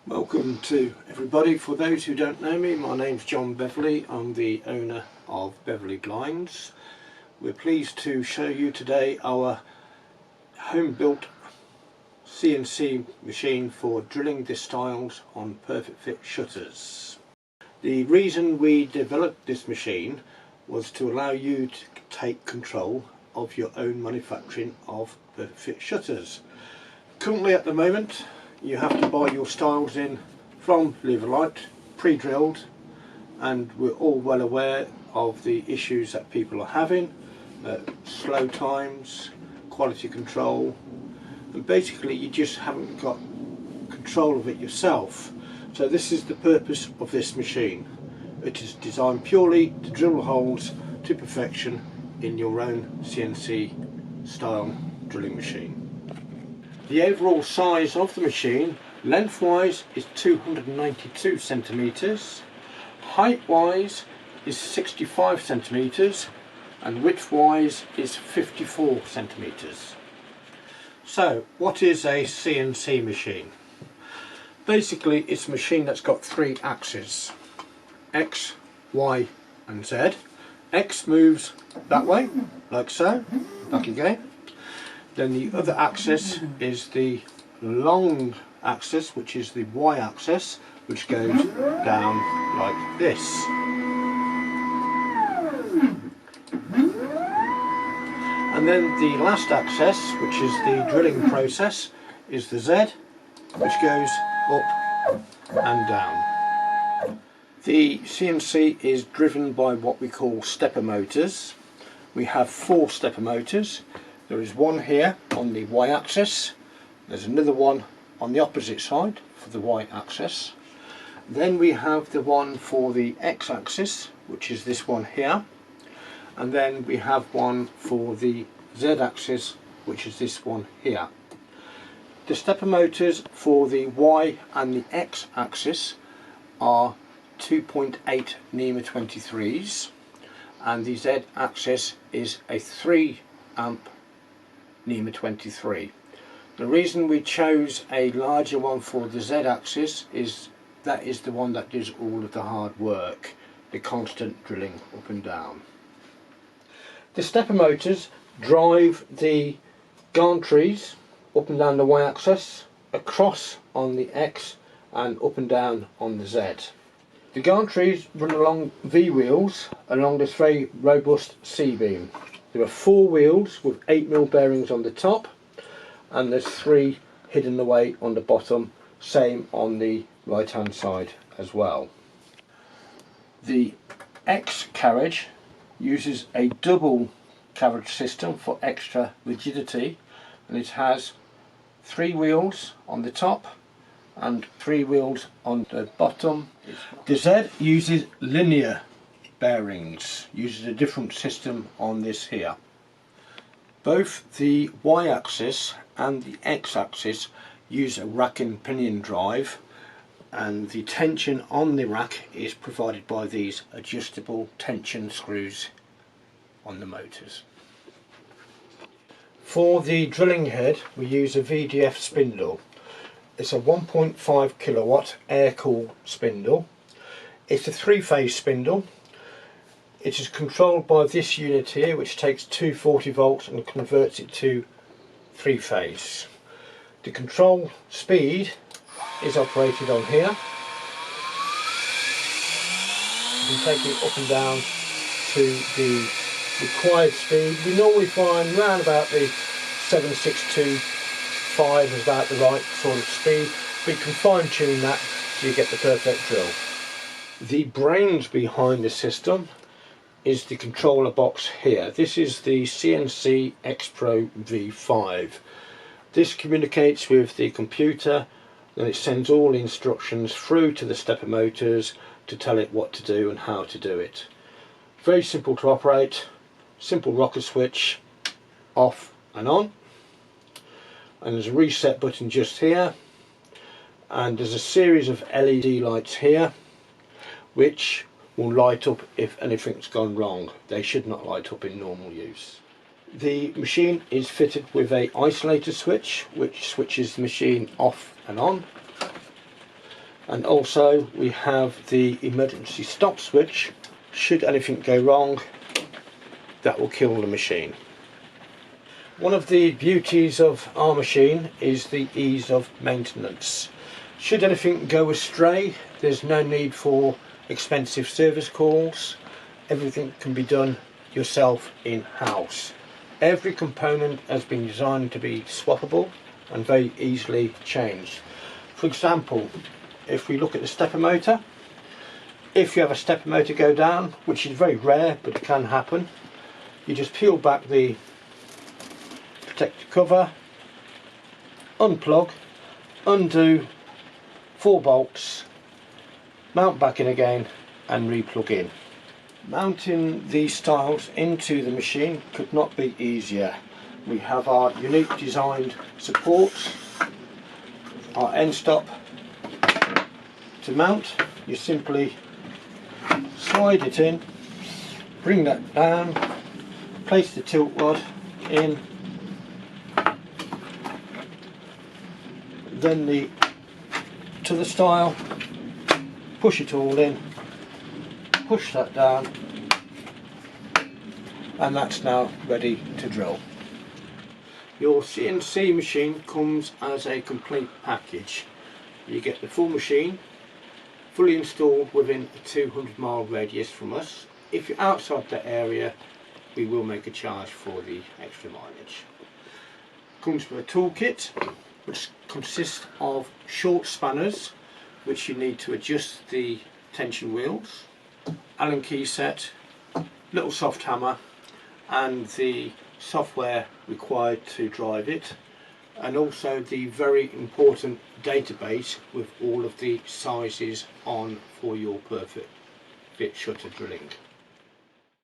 Welcome to everybody. For those who don't know me, my name's John Beverley. I'm the owner of Beverley Blinds. We're pleased to show you today our home-built CNC machine for drilling the stiles on perfect fit shutters. The reason we developed this machine was to allow you to take control of your own manufacturing of perfect fit shutters. Currently at the moment you have to buy your stiles in from Liverlight, pre-drilled, and we're all well aware of the issues that people are having, slow times, quality control, and basically you just haven't got control of it yourself. So this is the purpose of this machine. It is designed purely to drill holes to perfection in your own CNC style drilling machine. The overall size of the machine, lengthwise, is 292 centimetres, height-wise is 65 centimetres, and width-wise is 54 centimetres. So, what is a CNC machine? Basically, it's a machine that's got three axes: X, Y, and Z. X moves that way, like so, back again. Then the other axis is the long axis, which is the Y axis, which goes down like this. And then the last axis, which is the drilling process, is the Z, which goes up and down. The CNC is driven by what we call stepper motors. We have 4 stepper motors. There is one here on the Y axis, there's another one on the opposite side for the Y axis, then we have the one for the X axis, which is this one here, and then we have one for the Z axis, which is this one here. The stepper motors for the Y and the X axis are 2.8 NEMA 23s, and the Z axis is a 3 amp NEMA 23. The reason we chose a larger one for the Z axis is that is the one that does all of the hard work, the constant drilling up and down. The stepper motors drive the gantries up and down the Y axis, across on the X, and up and down on the Z. The gantries run along V wheels along this very robust C-beam. There are 4 wheels with 8mm bearings on the top, and there's 3 hidden away on the bottom, same on the right hand side as well. The X carriage uses a double carriage system for extra rigidity, and it has 3 wheels on the top and 3 wheels on the bottom. The Z uses linear bearings, uses a different system on this here. Both the Y axis and the X axis use a rack and pinion drive, and the tension on the rack is provided by these adjustable tension screws on the motors. For the drilling head we use a VDF spindle. It's a 1.5 kilowatt air-cooled spindle. It's a 3-phase spindle. It is controlled by this unit here, which takes 240 volts and converts it to 3-phase. The control speed is operated on here. You can take it up and down to the required speed. We normally find round about the 762.5 is about the right sort of speed. We can fine tune that so you get the perfect drill. The brains behind the system is the controller box here. This is the CNC X Pro V5. This communicates with the computer, and it sends all the instructions through to the stepper motors to tell it what to do and how to do it. Very simple to operate, simple rocker switch, off and on, and there's a reset button just here, and there's a series of LED lights here which will light up if anything's gone wrong. They should not light up in normal use. The machine is fitted with a isolator switch which switches the machine off and on. And also we have the emergency stop switch. Should anything go wrong, that will kill the machine. One of the beauties of our machine is the ease of maintenance. Should anything go astray, there's no need for expensive service calls. Everything can be done yourself in-house. Every component has been designed to be swappable and very easily changed. For example, if we look at the stepper motor, if you have a stepper motor go down, which is very rare but it can happen, you just peel back the protective cover, unplug, undo 4 bolts, mount back in again and re-plug in. Mounting these Stiles into the machine could not be easier. We have our unique designed supports, our end stop to mount. You simply slide it in, bring that down, place the tilt rod in, then to the stile, push it all in, push that down, and that's now ready to drill. Your CNC machine comes as a complete package. You get the full machine fully installed within a 200-mile radius from us. If you're outside that area, we will make a charge for the extra mileage. Comes with a toolkit which consists of short spanners which you need to adjust the tension wheels, Allen key set, little soft hammer and the software required to drive it, and also the very important database with all of the sizes on for your perfect fit shutter drilling.